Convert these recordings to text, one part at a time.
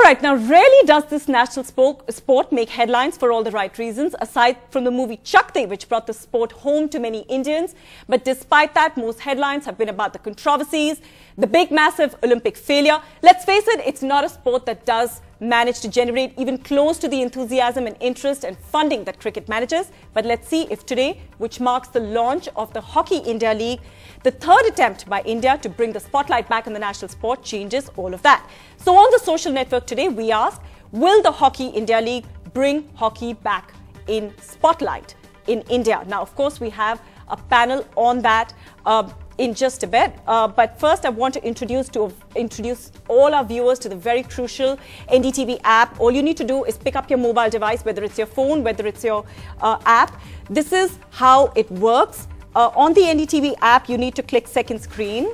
All right, now rarely does this national sport make headlines for all the right reasons, aside from the movie Chak De, which brought the sport home to many Indians. But despite that, most headlines have been about the controversies, the big, massive Olympic failure. Let's face it, it's not a sport that does manage to generate even close to the enthusiasm and interest and funding that cricket manages. But let's see if today, which marks the launch of the Hockey India League, the third attempt by India to bring the spotlight back on the national sport, changes all of that. So on the social network today, we ask, will the Hockey India League bring hockey back in spotlight in India? Now, of course, we have a panel on that in just a bit. But first, I want to introduce all our viewers to the very crucial NDTV app. All you need to do is pick up your mobile device, whether it's your phone, whether it's your app. This is how it works. On the NDTV app, you need to click second screen.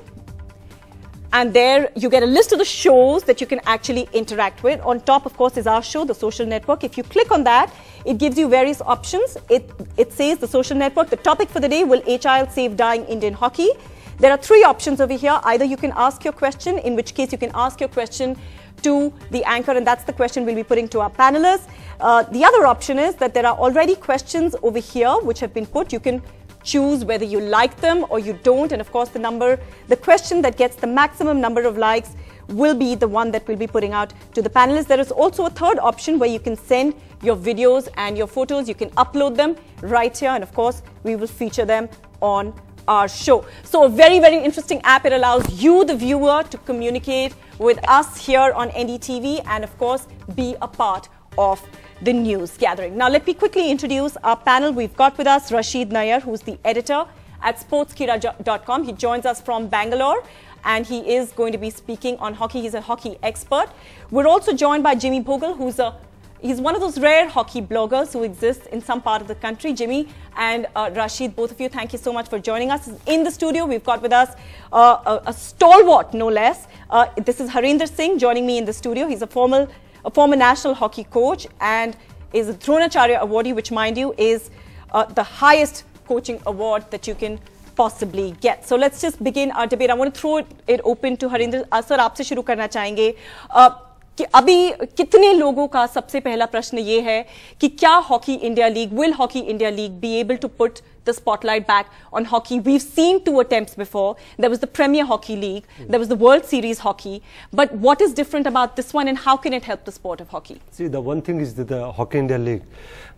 And there you get a list of the shows that you can actually interact with. On top, of course, is our show, The Social Network. If you click on that, it gives you various options. It says The Social Network. The topic for the day, will HIL save dying Indian hockey? There are three options over here. Either you can ask your question, in which case you can ask your question to the anchor, and that's the question we'll be putting to our panelists. The other option is that there are already questions over here which have been put. You can choose whether you like them or you don't, and of course the question that gets the maximum number of likes will be the one that we'll be putting out to the panelists. There is also a third option where you can send your videos and your photos. You can upload them right here, and of course we will feature them on our show. So a very, very interesting app. It allows you, the viewer, to communicate with us here on NDTV and of course be a part of the news gathering. Now, let me quickly introduce our panel. We've got with us Rashid Nayyar, who's the editor at sportskira.com. He joins us from Bangalore, and he is going to be speaking on hockey. He's a hockey expert. We're also joined by Jimmy Bogle, he's one of those rare hockey bloggers who exists in some part of the country. Jimmy and Rashid, both of you, thank you so much for joining us. In the studio, we've got with us a stalwart, no less. This is Harinder Singh joining me in the studio. He's a former national hockey coach and is a Dronacharya awardee, which, mind you, is the highest coaching award that you can possibly get. So let's just begin our debate. I want to throw it open to Harinder. Sir, आपसे शुरू करना चाहेंगे कि अभी कितने लोगों का सबसे पहला प्रश्न ये है कि क्या hockey India league, will Hockey India League be able to put the spotlight back on hockey? We've seen two attempts before. There was the Premier Hockey League, there was the World Series Hockey. But what is different about this one, and how can it help the sport of hockey? See, the one thing is that the Hockey India League,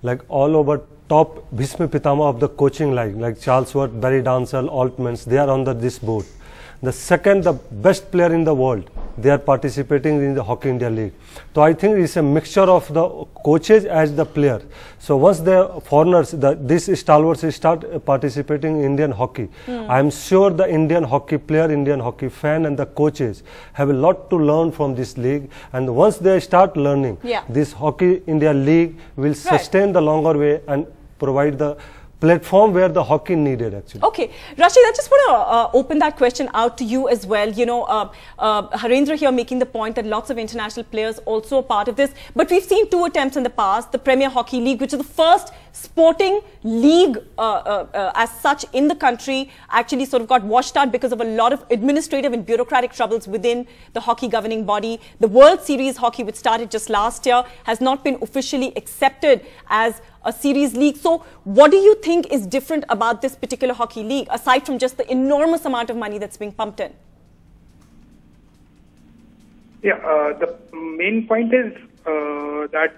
like all over top Bhishma Pitama of the coaching league, like Charles Worth, Barry Dansell, Altmans, they are under this board. The second, the best player in the world, they are participating in the Hockey India League. So I think it's a mixture of the coaches as the player. So once the foreigners, these stalwarts start participating in Indian hockey, I'm sure the Indian hockey player, Indian hockey fan and the coaches have a lot to learn from this league. And once they start learning, this Hockey India League will sustain the longer way and provide the platform where the hockey needed, actually. Okay, Rashid, I just want to open that question out to you as well. You know, Harendra here making the point that lots of international players also are part of this. But we've seen two attempts in the past, the Premier Hockey League, which is the first sporting league as such in the country, actually sort of got washed out because of a lot of administrative and bureaucratic troubles within the hockey governing body. The World Series Hockey, which started just last year, has not been officially accepted as a series league. So what do you think is different about this particular hockey league, aside from just the enormous amount of money that's being pumped in? Yeah, the main point is that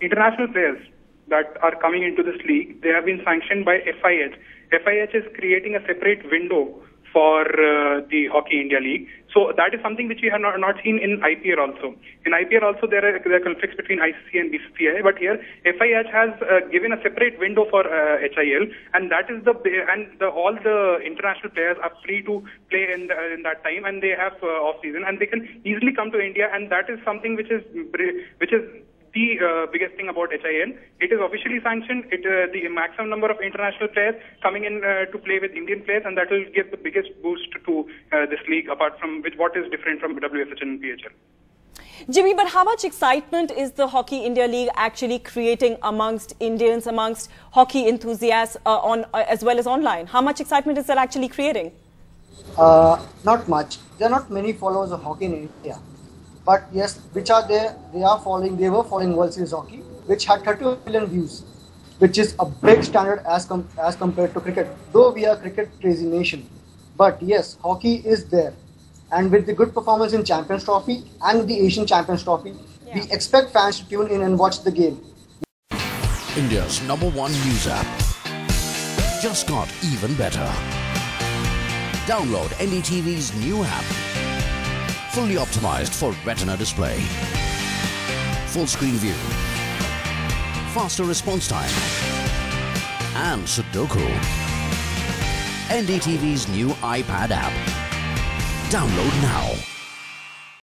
international players that are coming into this league, they have been sanctioned by FIH. FIH is creating a separate window for the Hockey India League. So that is something which we have not seen in IPL also. In IPL also there are conflicts between ICC and BCCI, but here FIH has given a separate window for HIL, and that is all the international players are free to play in that time, and they have off season, and they can easily come to India, and that is something which is the biggest thing about HIL. It is officially sanctioned. The maximum number of international players coming in to play with Indian players, and that will give the biggest boost to this league, apart from what is different from WFH and PHL. Jimmy, but how much excitement is the Hockey India League actually creating amongst Indians, amongst hockey enthusiasts as well as online? How much excitement is that actually creating? Not much. There are not many followers of hockey in India. But yes, which are there? They were following World Series hockey, which had 30 million views, which is a big standard as compared to cricket. Though we are a cricket crazy nation, but yes, hockey is there, and with the good performance in Champions Trophy and the Asian Champions Trophy, we expect fans to tune in and watch the game. India's #1 news app just got even better. Download NDTV's new app. Fully optimized for retina display. Full screen view. Faster response time. And Sudoku. NDTV's new iPad app. Download now.